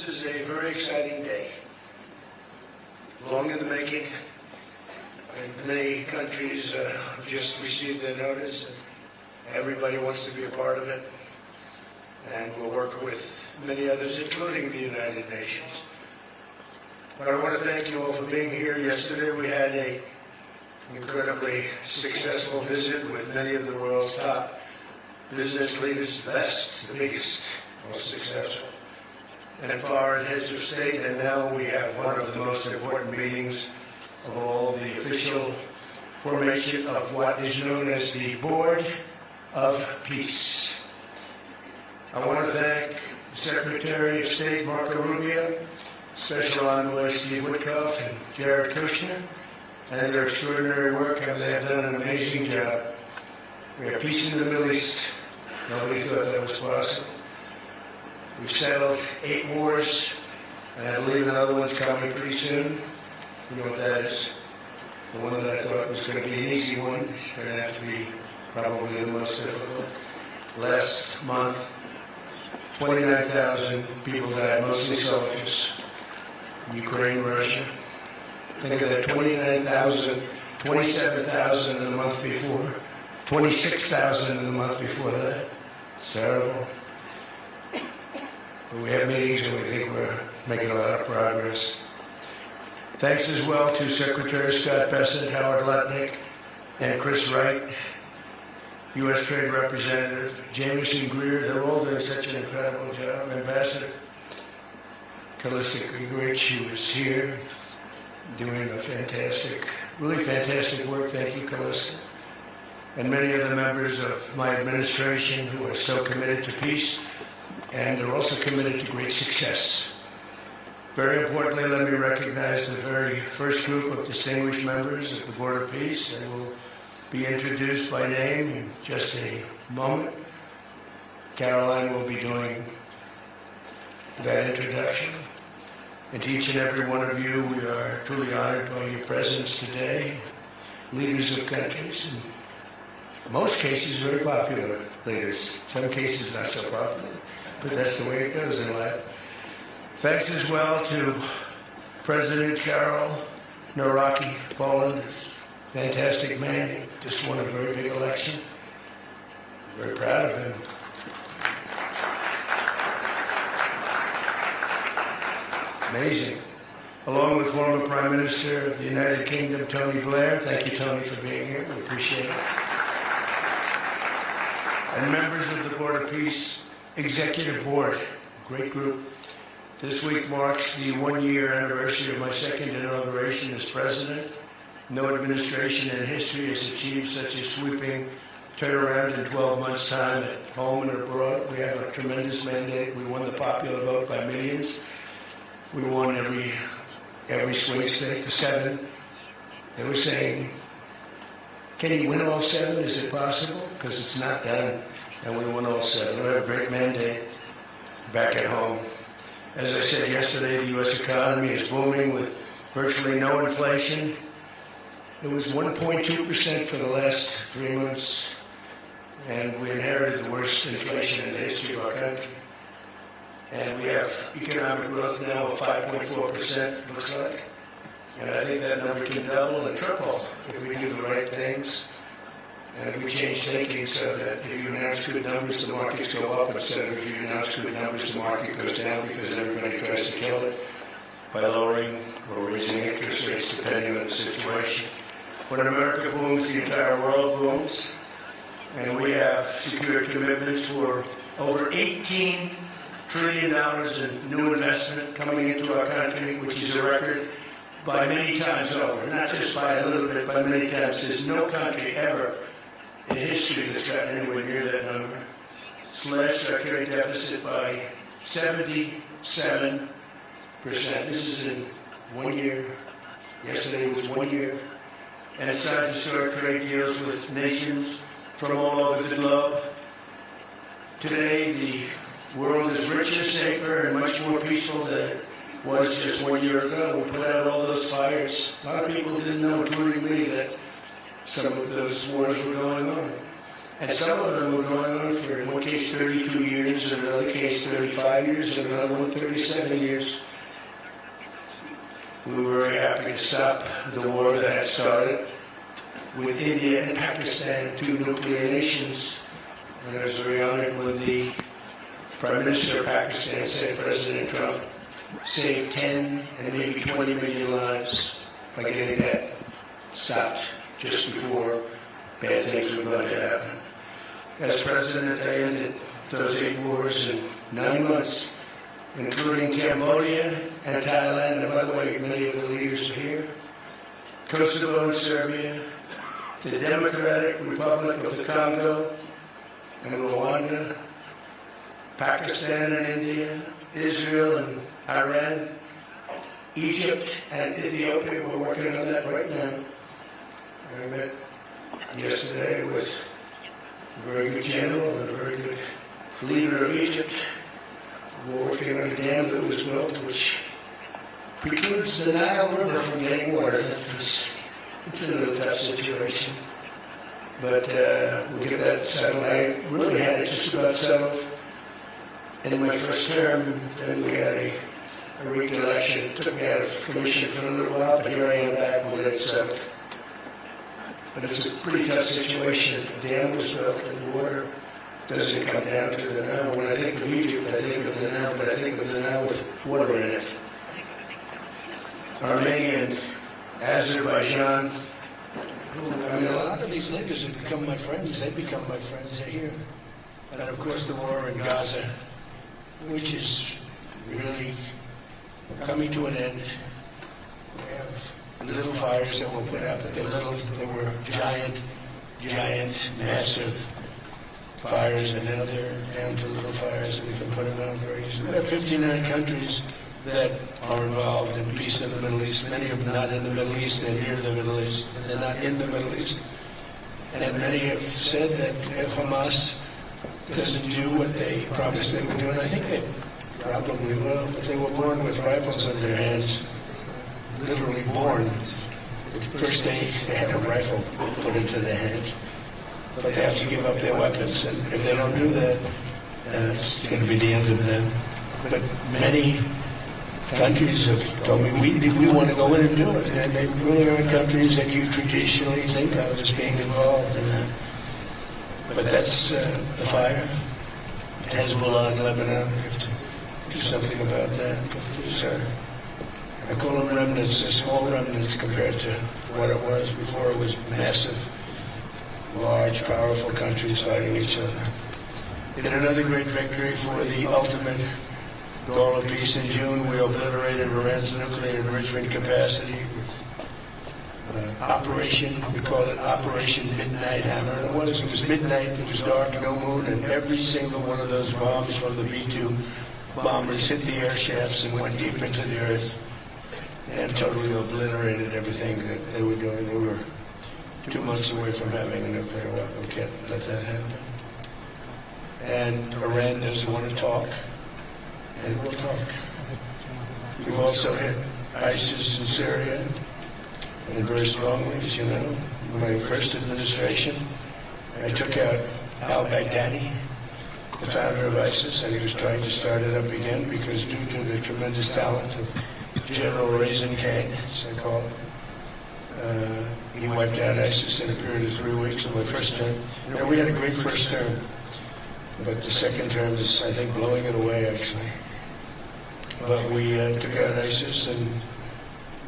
this is a very exciting day. Long in the making, and many countries have just received their notice. And everybody wants to be a part of it, and we'll work with many others, including the United Nations. But I want to thank you all for being here. Yesterday we had an incredibly successful visit with many of the world's top business leaders, the best, the biggest, most successful, and foreign heads of state. And now we have one of the most important meetings of all, the official formation of what is known as the Board of Peace. I want to thank Secretary of State Marco Rubio, Special Envoy Steve Witkoff, and Jared Kushner, and their extraordinary work. They have done an amazing job. We have peace in the Middle East. Nobody thought that was possible. We've settled 8 wars, and I believe another one's coming pretty soon. You know what that is? The one that I thought was going to be an easy one is going to have to be probably the most difficult. Last month, 29,000 people died, mostly soldiers. Ukraine, Russia. Think of that, 29,000, 27,000 in the month before, 26,000 in the month before that. It's terrible. But we have meetings and we think we're making a lot of progress. Thanks as well to Secretary Scott Bessent, Howard Lutnick, and Chris Wright, U.S. Trade Representative, Jameson Greer. They're all doing such an incredible job. Ambassador Callista Grigorich, who is here, doing a fantastic, really fantastic work. Thank you, Callista. And many of the members of my administration who are so committed to peace and are also committed to great success. Very importantly, let me recognize the very first group of distinguished members of the Board of Peace, and will be introduced by name in just a moment. Caroline will be doing that introduction. And to each and every one of you, we are truly honored by your presence today. Leaders of countries, in most cases very popular leaders, some cases not so popular, but that's the way it goes in life. Thanks as well to President Karol Nawrocki, Poland, fantastic man, he just won a very big election. Very proud of him. Amazing. Along with former Prime Minister of the United Kingdom, Tony Blair. Thank you, Tony, for being here. We appreciate it. And members of the Board of Peace Executive Board, great group. This week marks the 1-year anniversary of my second inauguration as president. No administration in history has achieved such a sweeping turnaround in 12 months' time at home and abroad. We have a tremendous mandate. We won the popular vote by millions. We won every swing state, the 7. They were saying, can you win all 7? Is it possible? Because it's not done. And we won all 7. We have a great mandate back at home. As I said yesterday, the U.S. economy is booming with virtually no inflation. It was 1.2% for the last 3 months, and we inherited the worst inflation in the history of our country. And we have economic growth now of 5.4%, looks like. And I think that number can double and triple if we do the right things. And if we change thinking so that if you announce good numbers, the markets go up, instead of if you announce good numbers, the market goes down because everybody tries to kill it by lowering or raising interest rates depending on the situation. When America booms, the entire world booms. And we have secured commitments for over $18 trillion in new investment coming into our country, which is a record by many times over, not just by a little bit, by many times. There's no country ever in history that's gotten anywhere near that number. Slashed our trade deficit by 77%. This is in 1 year. Yesterday was 1 year. And signed historic trade deals with nations from all over the globe. Today, the world is richer, safer, and much more peaceful than it was just 1 year ago. We put out all those fires. A lot of people didn't know, including me, that some of those wars were going on. And some of them were going on for, in one case, 32 years, in another case, 35 years, in another one, 37 years. We were very happy to stop the war that had started with India and Pakistan, two nuclear nations. And I was very honored when the Prime Minister of Pakistan said President Trump saved 10 and maybe 20 million lives by getting that stopped just before bad things were going to happen. As president, I ended those 8 wars in 9 months, including Cambodia and Thailand, and by the way, many of the leaders are here, Kosovo and Serbia, the Democratic Republic of the Congo and Rwanda, Pakistan and India, Israel and Iran, Egypt and Ethiopia. We're working on that right now. I met yesterday with a very good general and a very good leader of Egypt. We're working on a dam that was built which precludes the Nile River from getting water. It's a little tough situation. But we'll get that settled. I really had it just about settled in my first term. Then we had a rigged election. It took me out of commission for a little while, but here I am back. We'll get it settled. But it's a pretty tough situation. The dam was built and the water doesn't come down to the Nile. When I think of Egypt, I think of the Nile, but I think of the Nile with water in it. Armenia and Azerbaijan. I mean, a lot of these leaders have become my friends. They become my friends here. And of course, the war in Gaza, which is really coming to an end. We have little fires that were put out, but they're little. They were giant, massive fires, and now they're down to little fires, and we can put them out very easily. We have 59 countries that are involved in peace in the Middle East. Many of them not in the Middle East, they're near the Middle East. They're not in the Middle East. And many have said that if Hamas doesn't do what they promised they would do, and I think they probably will, but they were born with rifles in their hands, literally born. The first day they had a rifle put into their hands, but they have to give up their weapons, and if they don't do that, it's going to be the end of them. But many countries have told me, we want to go in and do it, and they really aren't countries that you traditionally think of as being involved in that. But that's the fire. Hezbollah in Lebanon, we have to do something about that. These are, I call them remnants, they're small remnants compared to what it was before. It was massive, large, powerful countries fighting each other. In another great victory for the ultimate goal of peace in June, we obliterated Iran's nuclear enrichment capacity with Operation, we call it Operation Midnight Hammer. And it was midnight, it was dark, no moon, and every single one of those bombs from the B-2 bombers hit the air shafts and went deep into the earth and totally obliterated everything that they were doing. They were 2 months away from having a nuclear weapon. We can't let that happen. And Iran doesn't want to talk. And we'll talk. We've also hit ISIS in Syria, and very strongly, as you know. In my first administration, I took out al-Baghdadi, the founder of ISIS, and he was trying to start it up again because due to the tremendous talent of General Raisin Kane, as I call it, he wiped out ISIS in a period of 3 weeks in my first term. You know, we had a great first term, but the second term is, I think, blowing it away, actually. But we took out ISIS, and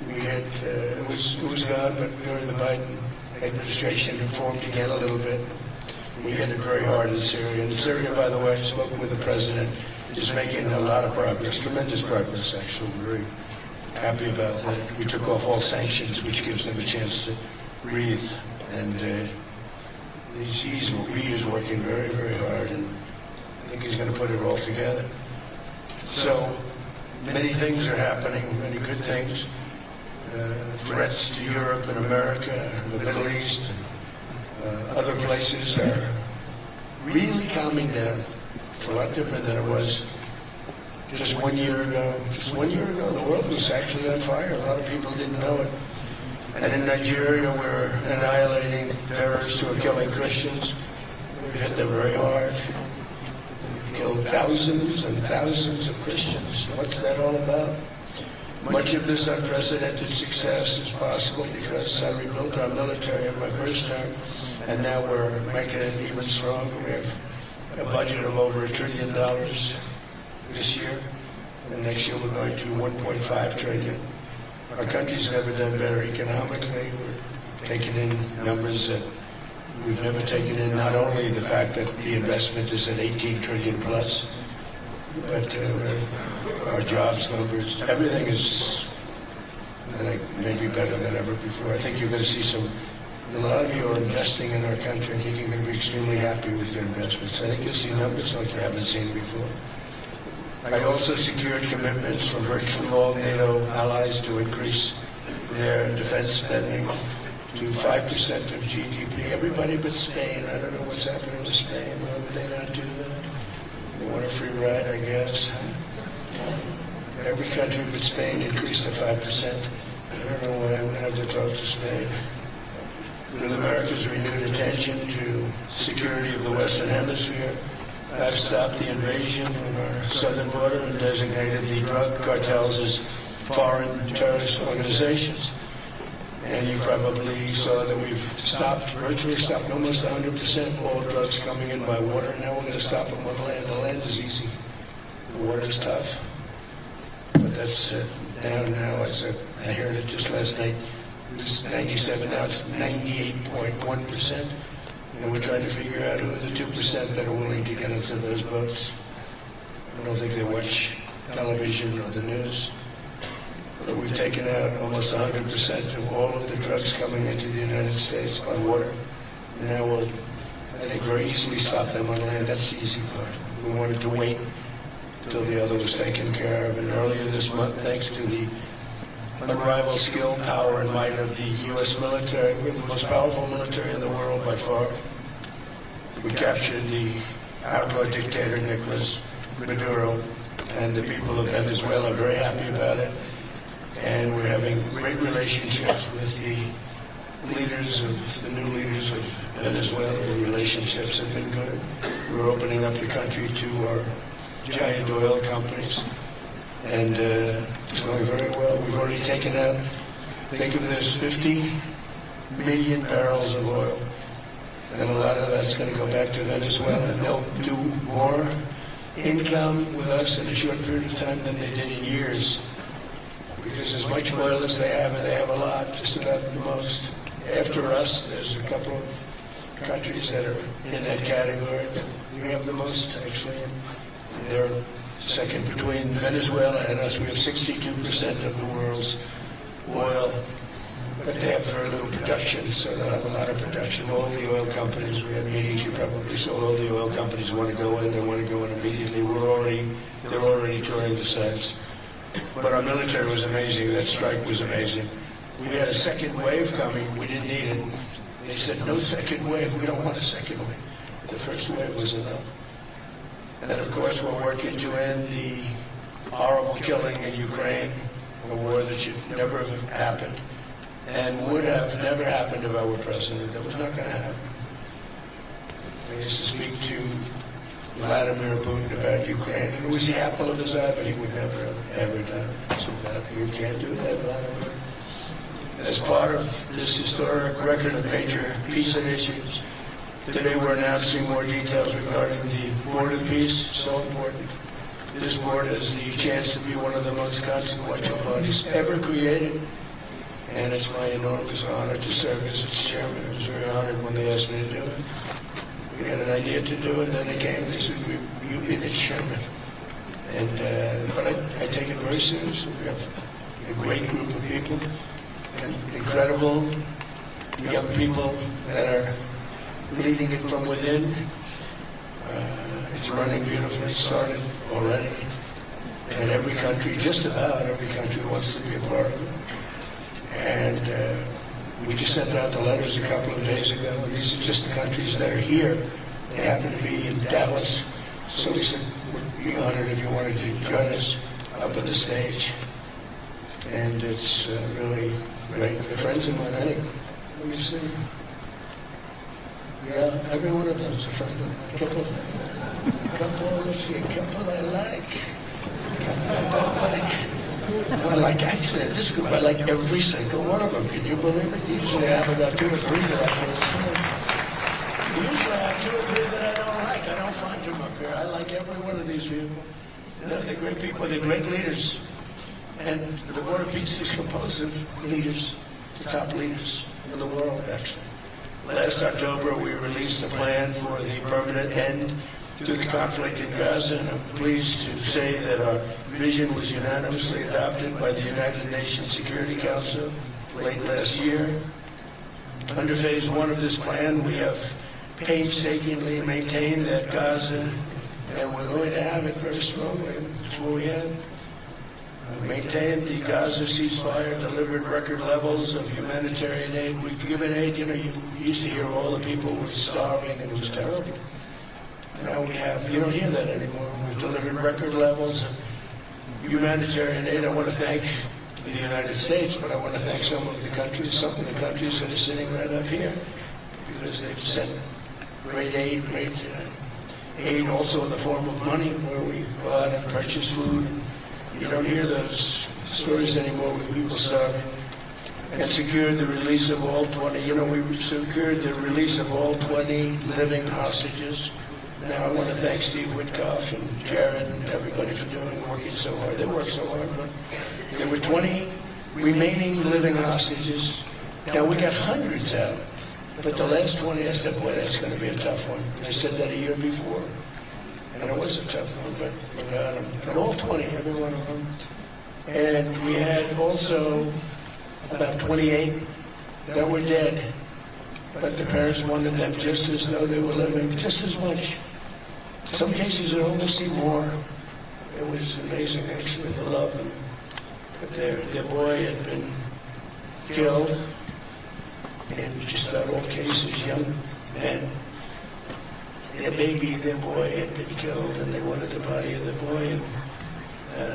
we had, it was gone, but during the Biden administration, it formed again a little bit. We hit it very hard in Syria. And Syria, by the way, I've spoken with the president, is making a lot of progress, tremendous progress, actually. We're very happy about that. We took off all sanctions, which gives them a chance to breathe. And he is working very, very hard, and I think he's going to put it all together. So many things are happening, many good things. Threats to Europe and America, the Middle East, and other places are really calming down. It's a lot different than it was just 1 year ago. Just 1 year ago, the world was actually on fire. A lot of people didn't know it. And in Nigeria, we're annihilating terrorists who are killing Christians. We're We've hit them very hard. We've killed thousands and thousands of Christians. What's that all about? Much of this unprecedented success is possible because I rebuilt our military in my first term, and now we're making it even stronger. We have a budget of over $1 trillion this year, and next year we're going to $1.5 trillion. Our country's never done better economically. We're taking in numbers that we've never taken in, not only the fact that the investment is at 18 trillion plus, but our jobs numbers, everything is, I think, maybe better than ever before. I think you're going to see a lot of you are investing in our country. I think you're going to be extremely happy with your investments. I think you'll see numbers like you haven't seen before. I also secured commitments from virtually all NATO allies to increase their defense spending to 5% of GDP. Everybody but Spain. I don't know what's happening to Spain. Why would they not do that? They want a free ride, I guess. Every country but Spain increased to 5%. I don't know why. I'm going to have to talk to Spain. With America's renewed attention to security of the Western Hemisphere, I've stopped the invasion on our southern border and designated the drug cartels as foreign terrorist organizations. And you probably saw that we've virtually stopped almost 100% all drugs coming in by water. Now we're going to stop them on land. The land is easy. The water's tough. But that's down now. I heard it just last night. It was 97, now it's 98.1%. And we're trying to figure out who are the 2% that are willing to get into those boats. I don't think they watch television or the news. But we've taken out almost 100% of all of the drugs coming into the United States by water. And now we'll, I think, very easily stop them on land. That's the easy part. We wanted to wait until the other was taken care of. And earlier this month, thanks to the unrivaled skill, power, and might of the U.S. military, we have the most powerful military in the world by far. We captured the outlaw dictator Nicolas Maduro, and the people of Venezuela are very happy about it. And we're having great relationships with the leaders of the new leaders of Venezuela. The relationships have been good. We're opening up the country to our giant oil companies, and it's going very well. We've already taken out, think of this, 50 million barrels of oil, and a lot of that's going to go back to Venezuela, and they'll do more income with us in a short period of time than they did in years. Because as much oil as they have, and they have a lot, just about the most. After us, there's a couple of countries that are in that category. We have the most, actually. They're second between Venezuela and us. We have 62% of the world's oil, but they have very little production, so they'll have a lot of production. All the oil companies, we had meetings, you probably saw all the oil companies want to go in, they want to go in immediately. They're already touring the sites. But our military was amazing. That strike was amazing. We had a second wave coming. We didn't need it. They said, no second wave. We don't want a second wave. The first wave was enough. And then, of course, we're working to end the horrible killing in Ukraine, a war that should never have happened and would have never happened if I were president. That was not going to happen. I used to speak to Vladimir Putin about Ukraine. It was the apple of his eye, but he would never have ever done it. So you can't do that, Vladimir. As part of this historic record of major peace initiatives, today we're announcing more details regarding the Board of Peace. So important. This board has the chance to be one of the most consequential bodies ever created, and it's my enormous honor to serve as its chairman. I was very honored when they asked me to do it. We had an idea to do it, and then they came and they said, you be the chairman. And but I take it very seriously. We have a great group of people, and incredible young people that are leading it from within. It's running beautifully. It started already. And every country, just about every country, wants to be a part of it. And we just sent out the letters a couple of days ago. These are just the countries that are here. They happen to be in Davos. So we said, we'd be honored if you wanted to join us up on the stage. And it's really great. They're friends of mine, I think. Let me see. Yeah, every one of them is a friend of mine. A couple I like. I like, actually, at this group, I like every single one of them. Can you believe it? Usually I have about 2 or 3 that I can see. Usually I have 2 or 3 that I don't like. I don't find them up here. I like every one of these people. They're great people. They're great leaders. And the Board of Peace is composed of leaders, the top leaders in the world, actually. Last October, we released a plan for the permanent end to the conflict in Gaza, and I'm pleased to say that our vision was unanimously adopted by the United Nations Security Council late last year. Under phase 1 of this plan, we have painstakingly maintained that Gaza, and we're going to have it very strongly. That's what we had. Maintained the Gaza ceasefire, delivered record levels of humanitarian aid. We've given aid, you used to hear all the people were starving and it was terrible. Now you don't hear that anymore. We've delivered record levels of humanitarian aid. I want to thank the United States, but I want to thank some of the countries that are sitting right up here, because they've sent great aid also in the form of money, where we go out and purchase food. You don't hear those stories anymore with people starving. And secured the release of all 20, we secured the release of all 20 living hostages. Now I want to thank Steve Witkoff and Jared and everybody for working so hard. They worked so hard, but there were 20 remaining living hostages. Now we got hundreds out, but the last 20, I said, boy, that's going to be a tough one. I said that a year before. And it was a tough one, but we got them. But all 20, every one of them. And we had also about 28 that were dead. But the parents wanted them just as though they were living, just as much. In some cases, it almost seemed more. It was amazing, actually, the love. But their boy had been killed. In just about all cases, young men. Their boy had been killed, and they wanted the body of the boy, and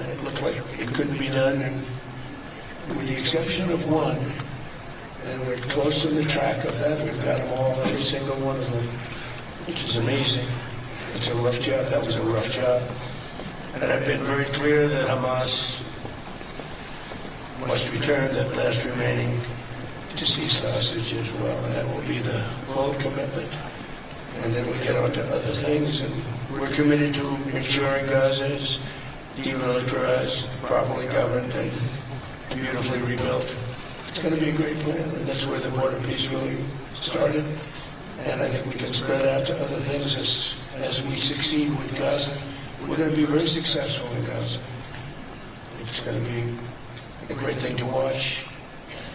it looked like it couldn't be done, and with the exception of one, and we're close to the track of that, we've got them all, every single one of them, which is amazing. It's a rough job. That was a rough job. And I've been very clear that Hamas must return that last remaining deceased hostage as well, and that will be the full commitment. And then we get on to other things, and we're committed to ensuring Gaza is demilitarized, properly governed, and beautifully rebuilt. It's going to be a great plan, and that's where the Board of Peace really started. And I think we can spread out to other things as we succeed with Gaza. We're going to be very successful in Gaza. It's going to be a great thing to watch.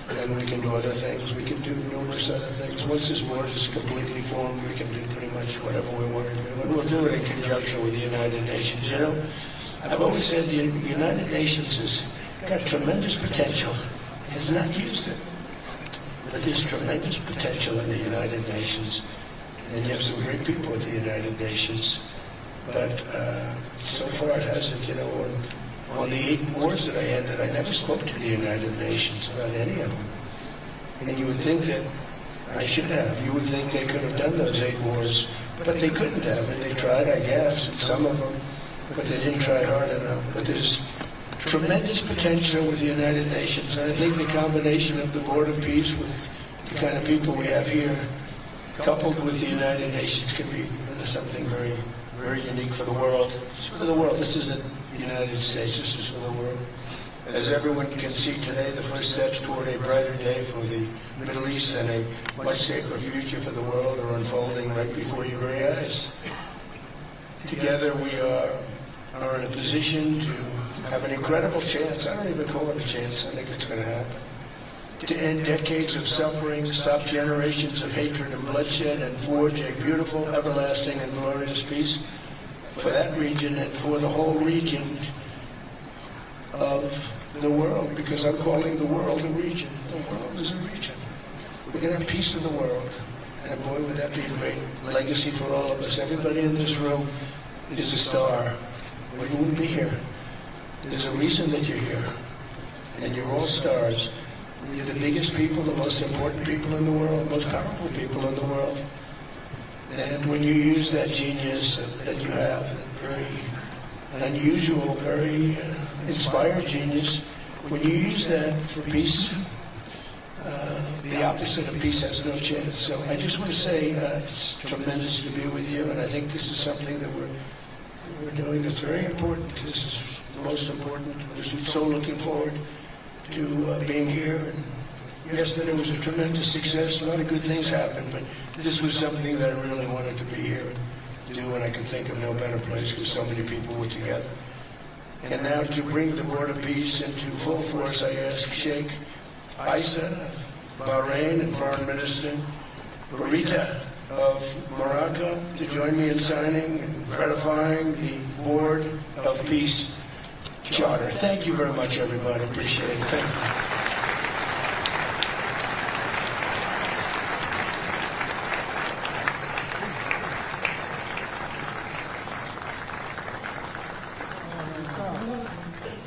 And we can do other things. We can do numerous other things. Once this board is completely formed, we can do pretty much whatever we want to do. And we'll do it in conjunction with the United Nations. I've always said the United Nations has got tremendous potential. Has not used it. But there's tremendous potential in the United Nations. And you have some great people at the United Nations. But so far it hasn't, On the 8 wars that I ended, I never spoke to the United Nations about any of them. And you would think that I should have. You would think they could have done those 8 wars, but they couldn't have. And they tried, I guess, some of them, but they didn't try hard enough. But there's tremendous potential with the United Nations. And I think the combination of the Board of Peace with the kind of people we have here, coupled with the United Nations, can be something very, very unique for the world. It's for the world. This isn't the United States. This is for the world. As everyone can see today, the first steps toward a brighter day for the Middle East and a much safer future for the world are unfolding right before your very eyes. Together we are in a position to have an incredible chance. I don't even call it a chance. I think it's going to happen. To end decades of suffering, stop generations of hatred and bloodshed, and forge a beautiful, everlasting, and glorious peace for that region and for the whole region of the world, because I'm calling the world a region. The world is a region. We're going to have peace in the world. And boy, would that be a great legacy for all of us. Everybody in this room is a star, or you wouldn't be here. There's a reason that you're here. And you're all stars. You're the biggest people, the most important people in the world, most powerful people in the world. And when you use that genius that you have, that very unusual, very inspired genius, when you use that for peace, the opposite of peace has no chance. So I just want to say it's tremendous to be with you, and I think this is something that we're doing that's very important. This is most important. We're so looking forward to being here. And yesterday was a tremendous success. A lot of good things happened, but this was something that I really wanted to be here and do, and I can think of no better place because so many people were together. And now to bring the Board of Peace into full force, I ask Sheikh Isa of Bahrain and Foreign Minister Barita of Morocco to join me in signing and ratifying the Board of Peace Charter. Thank you very much, everybody. Appreciate it. Thank you.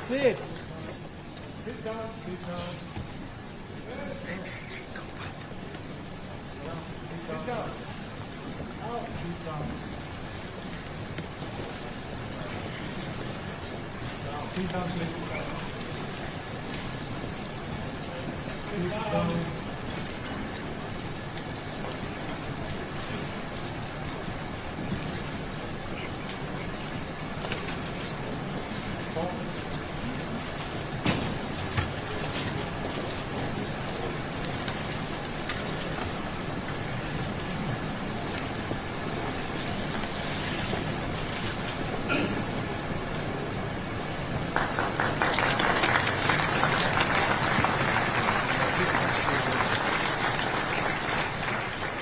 Sit. Sit down. Sit down. Sit down. Sit down. Sit down, please. Sit down.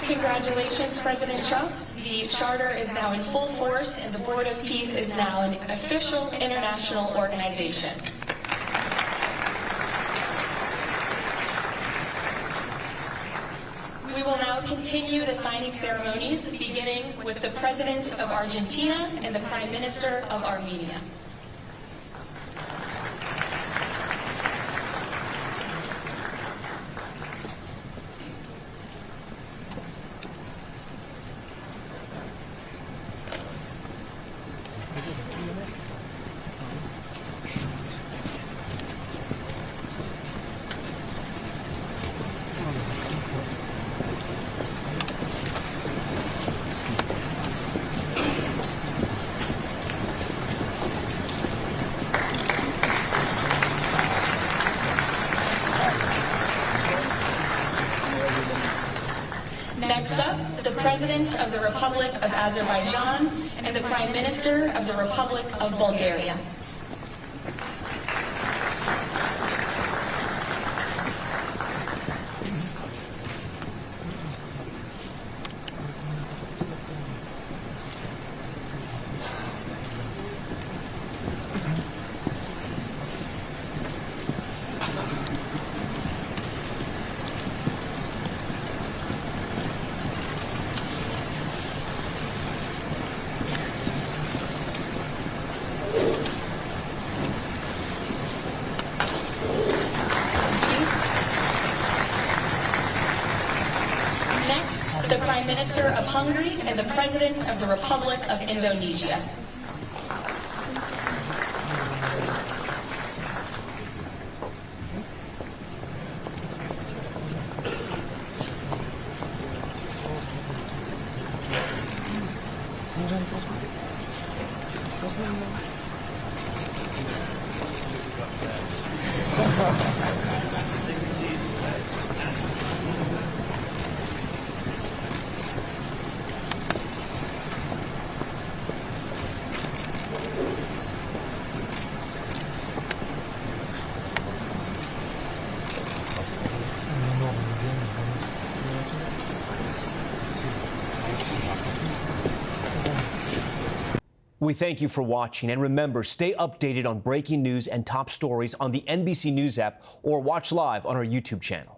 Congratulations, President Trump. The Charter is now in full force, and the Board of Peace is now an official international organization. We will now continue the signing ceremonies, beginning with the President of Argentina and the Prime Minister of Armenia. Next up, the President of the Republic of Azerbaijan and the Prime Minister of the Republic of Bulgaria. The Prime Minister of Hungary and the President of the Republic of Indonesia. We thank you for watching, and remember, stay updated on breaking news and top stories on the NBC News app or watch live on our YouTube channel.